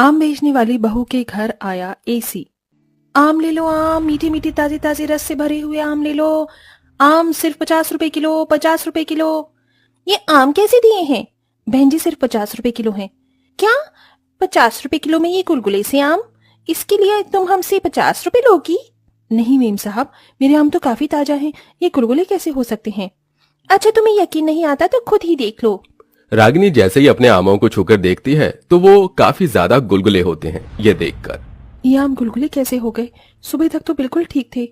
आम बेचने वाली बहू के घर आया एसी। आम ले लो आम, मीठे मीठे ताजे ताजे रस से भरे हुए आम ले लो। आम सिर्फ 50 रुपए किलो, 50 रुपए किलो। ये आम कैसे दिए हैं? बहन जी सिर्फ 50 रुपए किलो हैं। क्या 50 रुपए किलो में ये गुलगुले से आम? इसके लिए तुम हमसे 50 रुपए लोगी? नहीं मेम साहब, मेरे आम तो काफी ताजा हैं, ये गुलगुले कैसे हो सकते हैं? अच्छा तुम्हें यकीन नहीं आता तो खुद ही देख लो। रागिनी जैसे ही अपने आमों को छूकर देखती है तो वो काफी ज्यादा गुलगुले होते हैं। ये देखकर ये आम गुलगुले कैसे हो गए? सुबह तक तो बिल्कुल ठीक थे।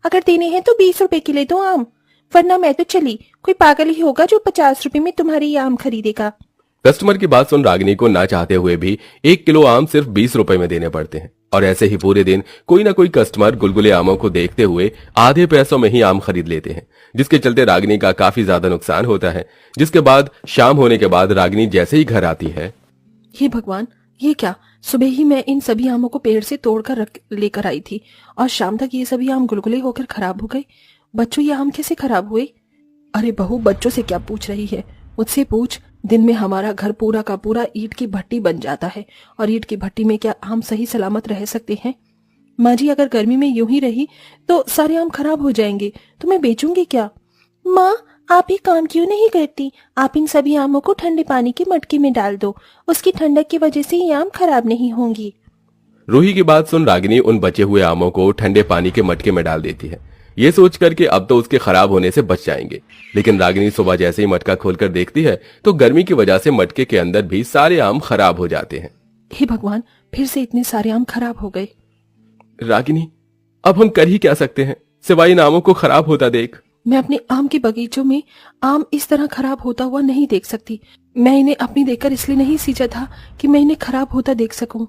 अगर देने हैं तो 20 रुपए के ले दो आम, वरना मैं तो चली। कोई पागल ही होगा जो 50 रुपए में तुम्हारे ये आम खरीदेगा। कस्टमर की बात सुन रागिनी को ना चाहते हुए भी 1 किलो आम सिर्फ 20 रुपए में देने पड़ते हैं। और ऐसे ही पूरे दिन कोई ना कोई कस्टमर गुलगुले आमों को देखते हुए आधे पैसों में ही आम खरीद लेते हैं, जिसके चलते रागिनी का काफी ज्यादा नुकसान होता है। जिसके बाद शाम होने के बाद रागिनी जैसे ही घर आती है, हे भगवान, ये क्या? सुबह ही मैं इन सभी आमों को पेड़ से तोड़कर लेकर आई थी और शाम तक ये सभी आम गुलगुले होकर खराब हो गए। बच्चों ये आम कैसे खराब हुए? अरे बहू, बच्चों से क्या पूछ रही है? मुझसे पूछ। दिन में हमारा घर पूरा का पूरा ईंट की भट्टी बन जाता है और ईंट की भट्टी में क्या आम सही सलामत रह सकते हैं? माँ जी, अगर गर्मी में यूं ही रही तो सारे आम खराब हो जाएंगे, तो मैं बेचूंगी क्या? माँ, आप ही काम क्यों नहीं करती? आप इन सभी आमों को ठंडे पानी के मटके में डाल दो, उसकी ठंडक की वजह से ये आम खराब नहीं होंगी। रूही की बात सुन रागिनी उन बचे हुए आमों को ठंडे पानी के मटके में डाल देती है, ये सोच करके अब तो उसके खराब होने से बच जाएंगे। लेकिन रागिनी सुबह जैसे ही मटका खोलकर देखती है तो गर्मी की वजह से मटके के अंदर भी सारे आम खराब हो जाते हैं। हे भगवान, फिर से इतने सारे आम खराब हो गए। रागिनी, अब हम कर ही क्या सकते हैं सिवाय इन आमों को खराब होता देख। मैं अपने आम के बगीचों में आम इस तरह खराब होता हुआ नहीं देख सकती। मैं इन्हें अपनी देखकर इसलिए नहीं सींचा था कि मैं इन्हें खराब होता देख सकूं।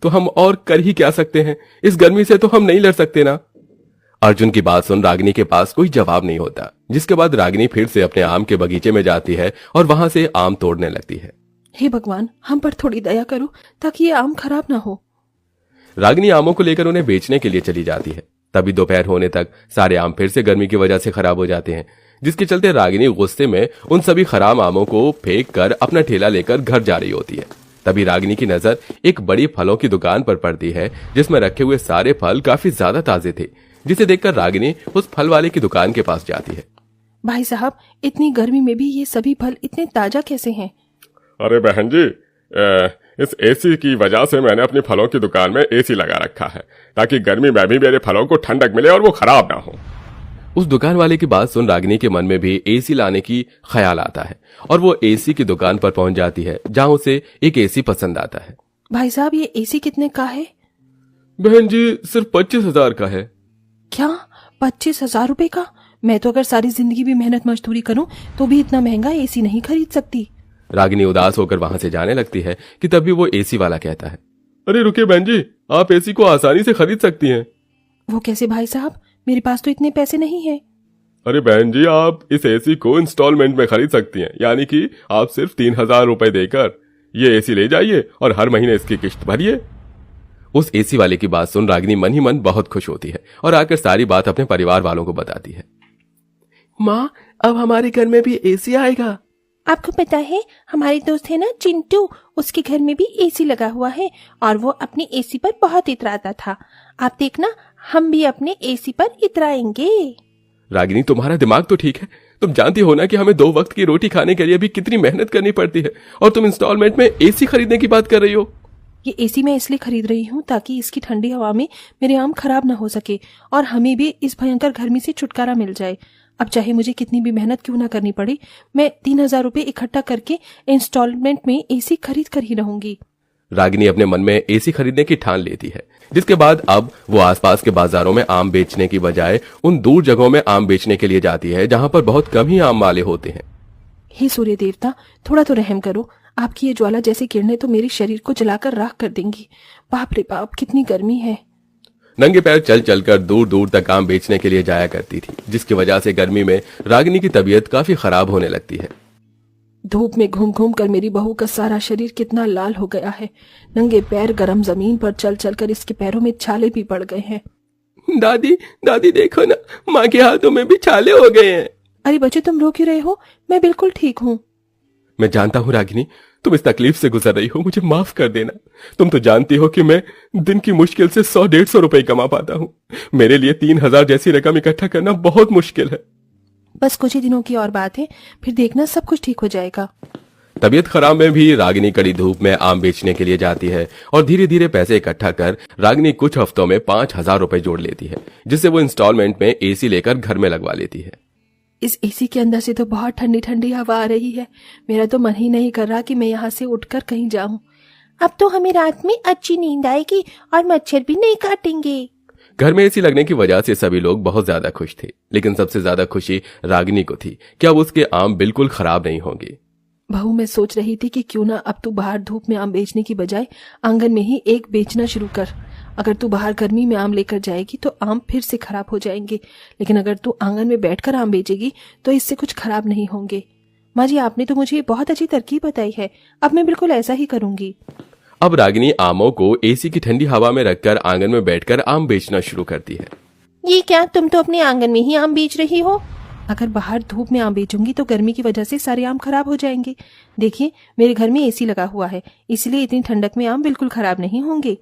तो हम और कर ही क्या सकते हैं? इस गर्मी से तो हम नहीं लड़ सकते ना। अर्जुन की बात सुन रागिनी के पास कोई जवाब नहीं होता, जिसके बाद रागिनी फिर से अपने आम के बगीचे में जाती है और वहां से आम तोड़ने लगती है। हे भगवान, हम पर थोड़ी दया करो ताकि ये आम खराब ना हो। रागिनी आमों को लेकर उन्हें बेचने के लिए चली जाती है। तभी दोपहर होने तक सारे आम फिर से गर्मी की वजह से खराब हो जाते हैं, जिसके चलते रागिनी गुस्से में उन सभी खराब आमों को फेंक कर अपना ठेला लेकर घर जा रही होती है। तभी रागिनी की नजर एक बड़ी फलों की दुकान पर पड़ती है, जिसमें रखे हुए सारे फल काफी ज्यादा ताजे थे, जिसे देखकर रागिनी उस फल वाले की दुकान के पास जाती है। भाई साहब, इतनी गर्मी में भी ये सभी फल इतने ताजा कैसे हैं? अरे बहन जी, इस एसी की वजह से मैंने अपनी फलों की दुकान में एसी लगा रखा है, ताकि गर्मी में भी मेरे फलों को ठंडक मिले और वो खराब ना हो। उस दुकान वाले की बात सुन रागिनी के मन में भी एसी लाने की ख्याल आता है और वो एसी की दुकान पर पहुंच जाती है, जहां उसे एक एसी पसंद आता है। भाई साहब, ये एसी कितने का है? बहन जी, सिर्फ 25,000 का है। क्या 25,000 रुपए का? मैं तो अगर सारी जिंदगी भी मेहनत मजदूरी करूं तो भी इतना महंगा एसी नहीं खरीद सकती। रागिनी उदास होकर वहां से जाने लगती है कि तभी वो एसी वाला कहता है, अरे रुकिए बहन जी, आप एसी को आसानी से खरीद सकती हैं। वो कैसे भाई साहब? मेरे पास तो इतने पैसे नहीं है। अरे बहन जी, आप इस एसी को इंस्टॉलमेंट में खरीद सकती हैं, यानी कि आप सिर्फ 3,000 रुपए देकर ये एसी ले जाइए और हर महीने इसकी किस्त भरिए। उस एसी वाले की बात सुन रागिनी मन ही मन बहुत खुश होती है और आकर सारी बात अपने परिवार वालों को बताती है। माँ, अब हमारे घर में भी एसी आएगा। आपको पता है, हमारे दोस्त है ना चिंटू, उसके घर में भी एसी लगा हुआ है और वो अपने एसी पर बहुत इतराता था। आप देखना, हम भी अपने एसी पर इतराएंगे। रागिनी, तुम्हारा दिमाग तो ठीक है। तुम जानती हो ना कि हमें 2 वक्त की रोटी खाने के लिए भी कितनी मेहनत करनी पड़ती है, और तुम इंस्टॉलमेंट में एसी खरीदने की बात कर रही हो। ये एसी मैं इसलिए खरीद रही हूँ ताकि इसकी ठंडी हवा में मेरे आम खराब ना हो सके और हमें भी इस भयंकर गर्मी से छुटकारा मिल जाए। अब चाहे मुझे कितनी भी मेहनत क्यों ना करनी पड़े, मैं 3,000 रुपए इकट्ठा करके इंस्टॉलमेंट में एसी खरीद कर ही रहूंगी। रागिनी अपने मन में एसी खरीदने की ठान लेती है, जिसके बाद अब वो आसपास के बाजारों में आम बेचने की बजाय उन दूर जगहों में आम बेचने के लिए जाती है, जहां पर बहुत कम ही आम वाले होते हैं। हे सूर्य देवता, थोड़ा तो रहम करो। आपकी ये ज्वाला जैसी किरणें तो मेरे शरीर को जलाकर राख कर देंगी। बाप रे बाप, कितनी गर्मी है। नंगे पैर चल चलकर दूर दूर तक आम बेचने के लिए जाया करती थी, जिसकी वजह से गर्मी में रागिनी की तबीयत काफी खराब होने लगती है। धूप में घूम घूम कर मेरी बहू का सारा शरीर कितना लाल हो गया है। नंगे पैर गर्म जमीन पर चल चल कर इसके पैरों में छाले भी पड़ गए हैं। दादी, दादी देखो ना, माँ के हाथों में भी छाले हो गए हैं। अरे बच्चे, तुम रो क्यों रहे हो? मैं बिल्कुल ठीक हूँ। मैं जानता हूँ रागिनी, तुम इस तकलीफ से गुजर रही हो, मुझे माफ कर देना। तुम तो जानती हो कि मैं दिन की मुश्किल से 100-150 रुपए कमा पाता हूँ। मेरे लिए 3,000 जैसी रकम इकट्ठा करना बहुत मुश्किल है। बस कुछ ही दिनों की और बात है, फिर देखना सब कुछ ठीक हो जाएगा। तबीयत खराब में भी रागिनी कड़ी धूप में आम बेचने के लिए जाती है और धीरे धीरे पैसे इकट्ठा कर रागिनी कुछ हफ्तों में 5,000 रुपए जोड़ लेती है, जिससे वो इंस्टॉलमेंट में एसी लेकर घर में लगवा लेती है। इस एसी के अंदर से तो बहुत ठंडी ठंडी हवा आ रही है। मेरा तो मन ही नहीं कर रहा कि मैं यहाँ से उठकर कहीं जाऊं। अब तो हमें रात में अच्छी नींद आएगी और मच्छर भी नहीं काटेंगे। घर में एसी लगने की वजह से सभी लोग बहुत ज्यादा खुश थे, लेकिन सबसे ज्यादा खुशी रागिनी को थी कि अब उसके आम बिल्कुल खराब नहीं होंगे। बहू, मैं सोच रही थी कि क्यों ना अब तू बाहर धूप में आम बेचने की बजाय आंगन में ही एक बेचना शुरू कर। अगर तू बाहर गर्मी में आम लेकर जाएगी तो आम फिर से खराब हो जाएंगे, लेकिन अगर तू आंगन में बैठकर आम बेचेगी तो इससे कुछ खराब नहीं होंगे। माँ जी, आपने तो मुझे बहुत अच्छी तरकीब बताई है, अब मैं बिल्कुल ऐसा ही करूंगी। अब रागिनी आमों को एसी की ठंडी हवा में रखकर आंगन में बैठकर आम बेचना शुरू करती है। ये क्या, तुम तो अपने आंगन में ही आम बेच रही हो? अगर बाहर धूप में आम बेचूंगी तो गर्मी की वजह से सारे आम खराब हो जाएंगे। देखिए, मेरे घर में एसी लगा हुआ है, इसलिए इतनी ठंडक में आम बिल्कुल खराब नहीं होंगे।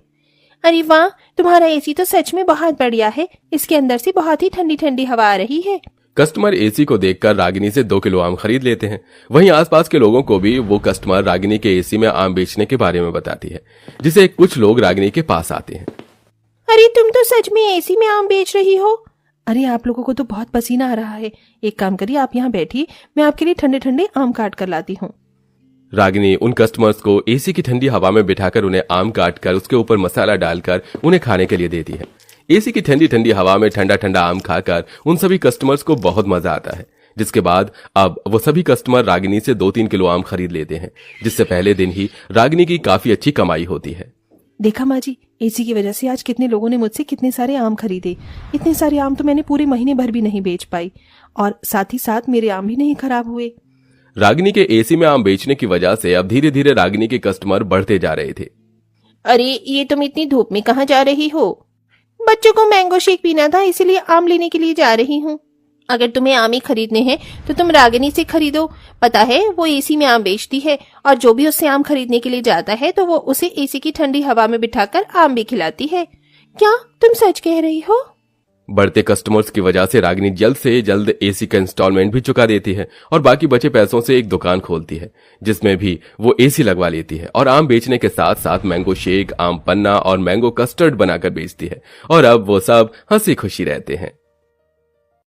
अरे वाह, तुम्हारा एसी तो सच में बहुत बढ़िया है। इसके अंदर से बहुत ही ठंडी ठंडी हवा आ रही है। कस्टमर एसी को देखकर रागिनी से 2 किलो आम खरीद लेते हैं। वहीं आसपास के लोगों को भी वो कस्टमर रागिनी के एसी में आम बेचने के बारे में बताती है, जिसे कुछ लोग रागिनी के पास आते हैं। अरे तुम तो सच में एसी में आम बेच रही हो? अरे आप लोगों को तो बहुत पसीना आ रहा है, एक काम करिए, आप यहाँ बैठिए, मैं आपके लिए ठंडे ठंडे आम काट कर लाती हूँ। रागिनी उन कस्टमर्स को एसी की ठंडी हवा में बिठाकर उन्हें आम काट कर उसके ऊपर मसाला डालकर उन्हें खाने के लिए देती है। एसी की ठंडी ठंडी हवा में ठंडा ठंडा आम खाकर उन सभी कस्टमर्स को बहुत मजा आता है, जिसके बाद अब वो सभी कस्टमर रागिनी से 2-3 किलो आम खरीद लेते हैं, जिससे पहले दिन ही रागिनी की काफी अच्छी कमाई होती है। देखा माँ जी, एसी की वजह से आज कितने लोगों ने मुझसे कितने सारे आम खरीदे। इतने सारे आम तो मैंने पूरे महीने भर भी नहीं बेच पाई, और साथ ही साथ मेरे आम भी नहीं खराब हुए। रागिनी के एसी में आम बेचने की वजह से अब धीरे धीरे रागिनी के कस्टमर बढ़ते जा रहे थे। अरे ये तुम इतनी धूप में कहाँ जा रही हो? बच्चों को मैंगो शेक पीना था, इसीलिए आम लेने के लिए जा रही हूँ। अगर तुम्हें आम ही खरीदने हैं तो तुम रागिनी से खरीदो। पता है, वो एसी में आम बेचती है, और जो भी उससे आम खरीदने के लिए जाता है तो वो उसे एसी की ठंडी हवा में बिठाकर आम भी खिलाती है। क्या तुम सच कह रही हो? बढ़ते कस्टमर्स की वजह से रागिनी जल्द से जल्द एसी का इंस्टॉलमेंट भी चुका देती है और बाकी बचे पैसों से एक दुकान खोलती है, जिसमें भी वो एसी लगवा लेती है और आम बेचने के साथ साथ मैंगो शेक, आम पन्ना और मैंगो कस्टर्ड बनाकर बेचती है। और अब वो सब हंसी खुशी रहते हैं।